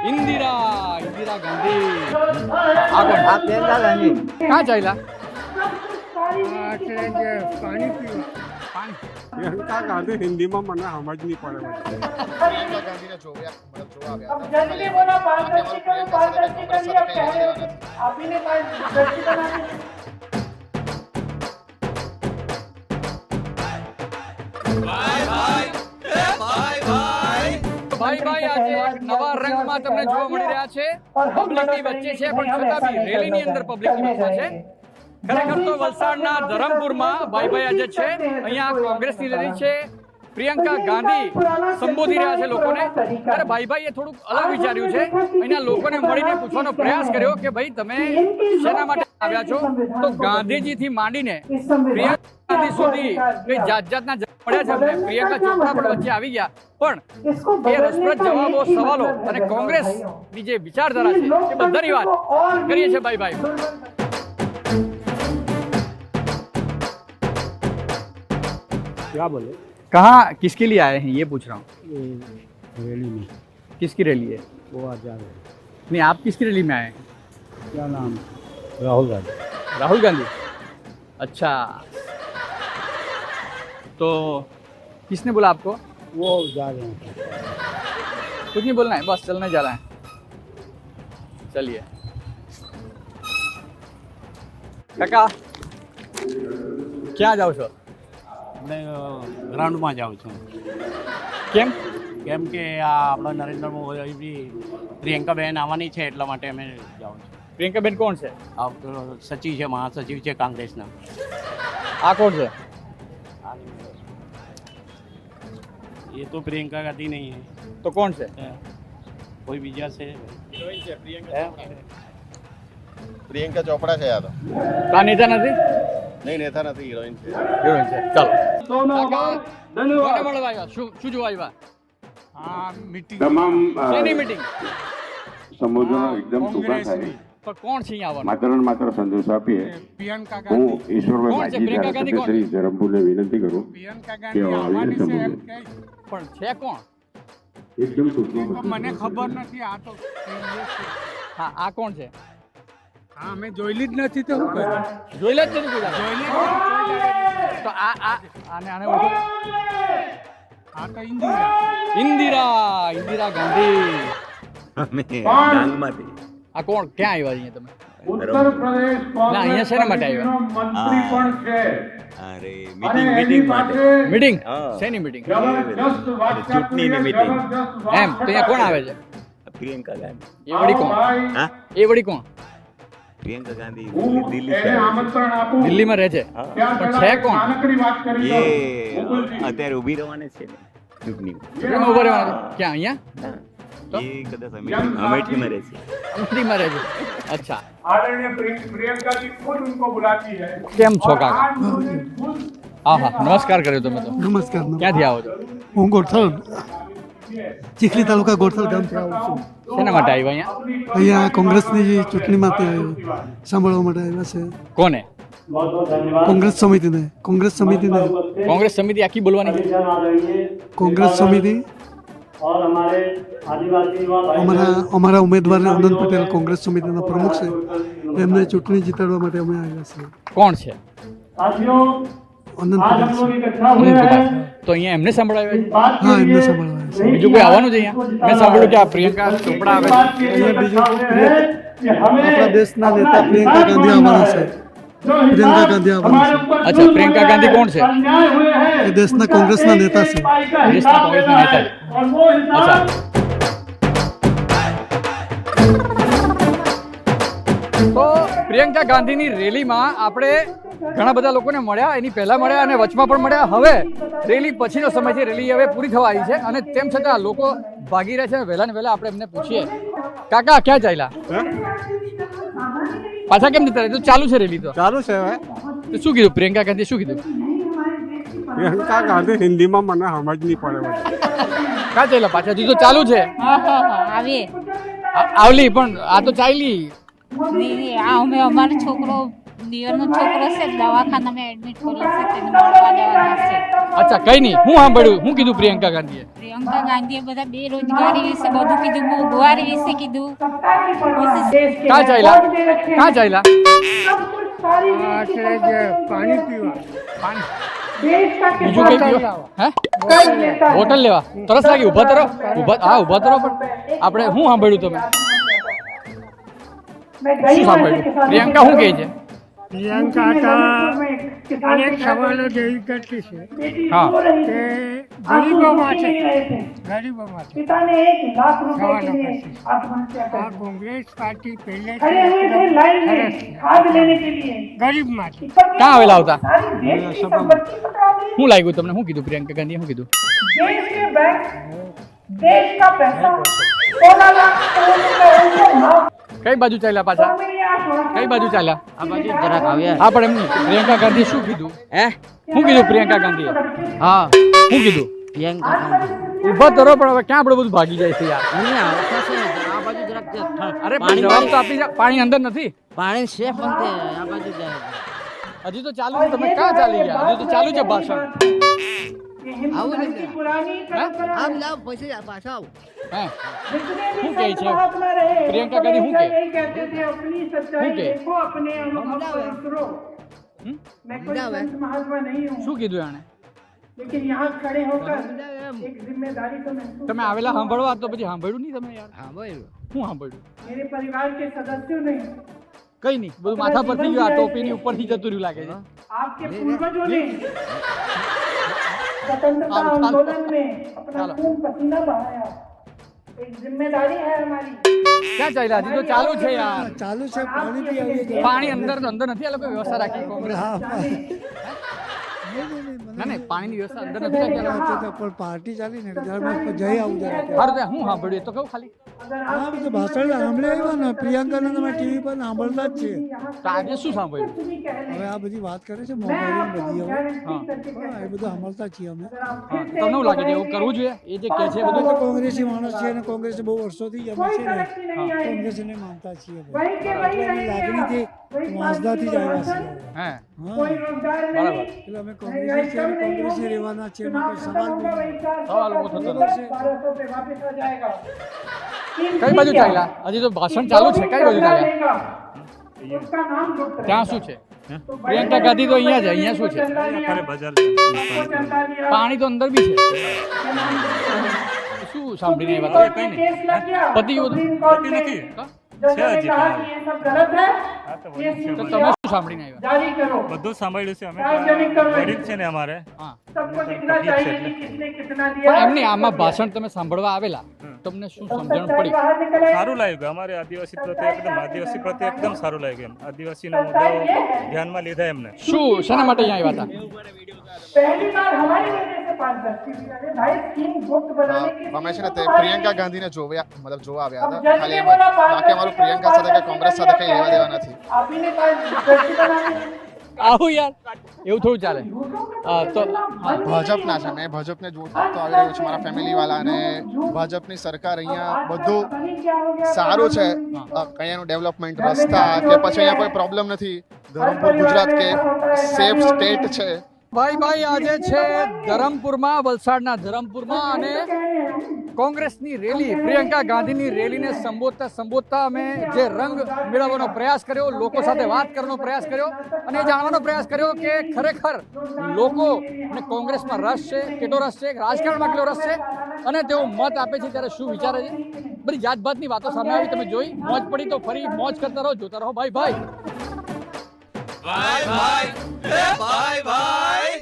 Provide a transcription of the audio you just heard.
इंदिरा इंदिरा गांधी आप प्रियंका गांधी कहाँ चाहिए पानी प्रियंका गांधी हिंदी में મને સમજ નહીં પડે પ્રિયંકા ગાંધીને જોવા આવ્યા હતા જલ્દી બોલો પારદર્શી કરો પારદર્શી કરી આપીને પારદર્શી બનાવી ભાઈ ભાઈ આજે એક નવા રંગમાં તમને જોવા મળી રહ્યા છે પબ્લિકની વચ્ચે છે પણ છતાં બી રેલીની અંદર પબ્લિકની વચ્ચે છે ખરેખર તો વલસાડના ધરમપુરમાં ભાઈ ભાઈ આજે છે અહીંયા કોંગ્રેસની રેલી છે પ્રિયંકા ગાંધી સંબોધી રહ્યા છે લોકોને ત્યારે ભાઈ ભાઈએ થોડુંક અલગ વિચાર્યું છે અહીંના લોકોને મળીને પૂછવાનો પ્રયાસ કર્યો કે ભાઈ તમે શેના માટે આવ્યા છો તો ગાંધીજીથી માંડીને પ્રિયંકા ગાંધી સુધી કઈ જાત જાતના મળ્યા છે અમને પ્રિયંકા ચોપડા પણ વચ્ચે આવી ગયા પણ એ રસપ્રદ જવાબો સવાલો અને કોંગ્રેસની જે વિચારધારા છે એ બધાની વાત કરીએ છીએ ભાઈ ભાઈ क्या बोले कहाँ किसके लिए आए हैं ये पूछ रहा हूँ रैली में किसकी रैली है वो आजाद है नहीं आप किसकी रैली में आए हैं क्या नाम राहुल गांधी राहुल गांधी अच्छा तो किसने बोला आपको वो जा रहे हैं कुछ नहीं बोलना है बस चलने जा रहा है चलिए काका क्या जाओ છો આપણે ગ્રાઉન્ડમાં જાઉં છું કેમ કેમ કે આ આપણા નરેન્દ્ર મોદી પ્રિયંકાબેન આવવાની છે એટલા માટે અમે જાઉં છું પ્રિયંકાબેન કોણ છે આ સચિવ છે મહાસચિવ છે કોંગ્રેસના આ કોણ છે એ તો પ્રિયંકા ગાંધી નહીં है તો કોણ છે કોઈ બીજા છે પ્રિયંકા ચોપડા છે આ તો તા નેતા નથી નહીં નેતા નથી હિરોઈન છે હિરોઈન છે ચાલો કોને મળવા આવ્યા શું જોવા આવ્યા તમામ શેની મીટિંગ સંબોધનો એકદમ ટૂંકા થાય પણ કોણ છે અહીંયા આવવાનું માત્ર ને માત્ર સંદેશ આપીએ પ્રિયંકા હું ગાંધી ઈશ્વરભાઈ કોણ છે? માજી પ્રિયંકા ગાંધી કોણ? શ્રી ધરમપુરને વિનંતી કરું પ્રિયંકા કે ગાંધી આવીને આવવાની છે એમ સંબોધન કે પણ છે કોણ એકદમ ટૂંકમાં તો મને ખબર નથી આ તો કઈ છે. હા આ કોણ છે હા અમે જોયેલી જ નથી તો શું કર્યું જોઈ લે જ નથી કોઈ દાડો. જોયેલી જ નથી, કોઈ દાડે. તો આને ઓળખો આ તો ઇન્દિરા ઇન્દિરા ઇન્દિરા ગાંધી આ કોણ ક્યાં આવ્યા અહીંયા તમે ઉત્તર પ્રદેશ ના અહીંયા શેના માટે આવ્યા મંત્રી પણ છે અરે અને મીટિંગ એની માટે પાસે મીટિંગ હા. શેની મીટિંગ જબરજસ્ત ચૂંટણીની meeting. એમ તો અહીંયા કોણ આવે છે પ્રિયંકા ગાંધી એ વળી કોણ હા એ વળી કોણ પ્રિયંકા ગાંધી હું દિલ્હી એને આમંત્રણ આપું દિલ્હીમાં રહે છે હા. ત્યાં પણ પહેલા છે કોણ? નાનકડી વાત કરી એ દઉં. મુકુલજી. અત્યારે ઊભી રહેવાના છે ને ચૂંટણીમાં ચૂંટણીમાં ઉભા રહેવાના છે. ક્યાં અહીંયા હા. તો? એ કદાચ અમેઠીમાં રહે છે અમદાવાદમાં રહે છે અચ્છા आदरणीय प्रियंका जी खुद उनको बुलाती है કેમ છો और કાકા आज उन्होंने खुद હા હા નમસ્કાર કર્યો તમે તો નમસ્કાર ક્યાંથી આવો છો હું ગોઠલ ચીખલી તાલુકા ગોઠલ ગામથી આવું છું શેના માટે આવ્યા અહીંયા અહીંયા કોંગ્રેસની ચૂંટણી માટે સાંભળવા માટે આવ્યા છે કોને કોંગ્રેસ સમિતિને કોંગ્રેસ સમિતિ આખી બોલવાની છે કોંગ્રેસ સમિતિ અમારા ઉમેદવાર આનંદ પટેલ કોંગ્રેસ સમિતિના પ્રમુખ છે એમને ચૂંટણી જીતાડવા માટે અમે આવ્યા છીએ કોણ છે આનંદ પટેલ છે. અનંતકુમાર. તો અહીંયા એમને સંભળાવ્યા હા એમને સાંભળવા આવ્યા છે બીજું કોઈ આવવાનું છે અહીંયા મેં સાંભળ્યું કે આ પ્રિયંકા ચોપડા આવે છે છે અહીંયા બીજું આપણા દેશના નેતા પ્રિયંકા ગાંધી આવવાના છે પ્રિયંકા ગાંધી આવવાના અચ્છા પ્રિયંકા ગાંધી કોણ છે છે એ દેશના કોંગ્રેસના નેતા છે દેશના કોંગ્રેસના નેતા છે. અચ્છા તો પ્રિયંકા ગાંધીની રેલીમાં આપણે ઘણા બધા લોકોને મળ્યા એની પહેલા મળ્યા અને વચમાં પણ મળ્યા હવે રેલી પછીનો સમય છે રેલી હવે પૂરી થવા આવી છે અને તેમ છતાં લોકો ભાગી રહ્યા છે વહેલા ને વહેલા આપણે એમને પૂછીએ કાકા ક્યાં ચાલ્યા પાછા કેમ જતા રહે તો ચાલુ છે રેલી તો ચાલુ છે હવે તો શું કીધું પ્રિયંકા ગાંધી શું કીધું પ્રિયંકા ગાંધી હિન્દીમાં મને સમજ નહીં પડે બધું. ક્યાં ચાલ્યા પાછા હજુ તો ચાલુ છે આવીએ આવલી પણ આ તો ચાલી નહીં, આ અમે અમારો છોકરો દિયરનો છોકરો છે દવાખાનામાં એડમિટ કર્યો છે તેને મળવા જવાના છે. અચ્છા કઈ નહીં, હું સાંભળ્યું, શું કીધું પ્રિયંકા ગાંધીએ? પ્રિયંકા ગાંધીએ બધા બેરોજગારી વિશે બધું કીધું, મોંઘવારી વિશે કીધું. ક્યાં ચાલ્યા? ક્યાં ચાલ્યા? પાણી પીવા બીજું કઈ પીવા? હે બોટલ લેવા? તરસ લાગી? ઉભા તરો, ઉભા તરો. પણ આપણે શું સાંભળ્યું તમે? શું સાંભળ્યું? પ્રિયંકા શું કહે છે? પ્રિયંકા અનેક સવાલો જેવી કરતી છે હા કે ગરીબો માટે સવાલો કરતી છે. આ કોંગ્રેસ પાર્ટી પહેલેથી ગરીબ માટે ક્યાં આવેલા હતા? શું લાગ્યું તમને? શું કીધું પ્રિયંકા ગાંધીએ? શું કીધું? કઈ બાજુ ચાલ્યા પાછા? કઈ બાજુ ચાલ્યા? આ બાજુ જરાક આવ્યા. હા પણ એમની પ્રિયંકા ગાંધી શું કીધું? શું કીધું પ્રિયંકા ગાંધીએ? હા, શું કીધું? પ્રિયંકા ગાંધી ઉભા તરો. પણ હવે ક્યાં આપણે બધું ભાગી જાય છે યાર? અહીંયા આવતા છે. આ બાજુ જરાક અરે પણ જવાબ તો આપી જા. પાણી અંદર નથી. પાણી છે પણ તે આ બાજુ જાય છે. હજી તો ચાલુ છે. તમે ક્યાં ચાલી ગયા? હજી તો ચાલુ છે ભાષણ. આવું નથી. આમ લાવ પછી પાછા આવું. હે શું કહે છે પ્રિયંકા ગાંધી? શું કહે? શું કહે? શું કીધું એણે? તમે આવેલા સાંભળવા તો પછી સાંભળ્યું નહીં તમે યાર? હા ભાઈ, શું સાંભળ્યું? કઈ નહીં, બધું માથા પર થઈ ગયું. આ ટોપીની ઉપરથી જતું રહ્યું લાગે છે. स्वतंत्रता आंदोलन में अपना चलो। खून पसीना बहाया, एक जिम्मेदारी है हमारी. ક્યાં ચાલ્યા? હજી તો ચાલુ છે યાર. ચાલુ છે. પાણી બી આવી જાય. પાણી અંદર નથી. આ લોકો વ્યવસ્થા રાખી કોંગ્રેસ? ના નહીં, પાણીની વ્યવસ્થા અંદર નથી રાખી આ લોકો. પણ પાર્ટી ચાલી ને એટલે જઈ આવું જરા. સારું તો હું સાંભળ્યું એ તો કહું ખાલી. હા બધું ભાષણ સાંભળે આવ્યા ને પ્રિયંકાને તમે ટીવી પર સાંભળતા જ છે. તો આજે શું સાંભળ્યું? હવે આ બધી વાત કરે છે મોબાઈલ બધી હવે હા હા, એ બધું સાંભળતા જ છીએ અમે. હા. તમને એવું લાગે છે એવું કરવું જોઈએ? એ જે કહે છે અમે તો બધું? કોંગ્રેસી માણસ છીએ અને કોંગ્રેસ બહુ વર્ષોથી અમે છે ને કોંગ્રેસને માનતા છીએ ભાઈ. એટલે અમે લાગણીથી વાંસદાથી જ આવ્યા છીએ. હે कोई रोजगार બરાબર. नहीं, એટલે અમે કોંગ્રેસી છીએ અને કોંગ્રેસી રહેવાના છીએ. એમાં કોઈ સવાલ નહીં. સવાલ ઉભો થતો બરાબર નથી. છે. 1200 पे वापस आ जाएगा. કઈ બાજુ ચાલ્યા? હજી તો ભાષણ ચાલુ છે. કઈ બાજુ ચાલ્યા? उसका नाम गुप्त ત્યાં શું છે? પ્રિયંકા ગાંધી તો અહીંયા છે. અહીંયા શું છે? પાણી તો અંદર બી છે. શું સાંભળીને આવ્યા તમે? કઈ નહીં. केस लग गया પતિ ગયું બધું? सुप्रीम कोर्ट में. जज ने कहा कि ये सब गलत है, ये તો તમે શું સાંભળીને આવ્યા? जारी करो. બધું સાંભળ્યું છે અમે. सार्वजनिक करो. ગરીબ છે ને અમારે. હા सबको दिखना चाहिए कि किसने कितना પણ दिया. એમની આમાં ભાષણ તમે સાંભળવા આવેલા, તમને શું સમજણ પડી? बाहर निकले. સારું લાગ્યું. અમારે આદિવાસી પ્રત્યે એકદમ સારું લાગ્યું. એમ આદિવાસીનો મુદ્દો ધ્યાનમાં લીધા એમને. શું શેના માટે અહીંયા આવ્યા હતા? पहली बार हमारी वजह से 5-10 अरे भाई स्कीम गुप्त बनाने की અમે છે ને તે પ્રિયંકા ગાંધીને જોવા આવ્યા अब હતા जज ખાલી ने એમ જ. बोला બાકી અમારું પ્રિયંકા સાથે કે કોંગ્રેસ સાથે કઈ લેવા દેવા નથી. आप ही ने 5-10 बनाने. આવું યાર એવું થોડું ચાલે. તો ભાજપના છે. મેં ભાજપને જોતો આવી રહ્યો છું, મારા ફેમિલી વાળા. અને ભાજપની સરકાર અહીંયા બધું સારું છે. અહીંયાનું ડેવલપમેન્ટ, રસ્તા કે પછી અહીંયા કોઈ પ્રોબ્લેમ નથી. ધરમપુર ગુજરાત કે સેફ સ્ટેટ છે. ભાઈ આજે છે ધરમપુરમાં, વલસાડના ધરમપુરમાં, અને કોંગ્રેસની રેલી, પ્રિયંકા ગાંધીની રેલીને સંબોધતા અમે જે રંગ મેળવવાનો પ્રયાસ કર્યો, લોકો સાથે વાત કરવાનો પ્રયાસ કર્યો અને એ જાણવાનો પ્રયાસ કર્યો કે ખરેખર લોકોને કોંગ્રેસમાં રસ છે, કેટલો રસ છે, રાજકારણમાં કેટલો રસ છે અને તેઓ મત આપે છે ત્યારે શું વિચારે છે. બધી જાતભાતની વાતો સામે આવી. તમે જોઈ, મોજ પડી તો ફરી મોજ કરતા રહો, જોતા રહો ભાઈ.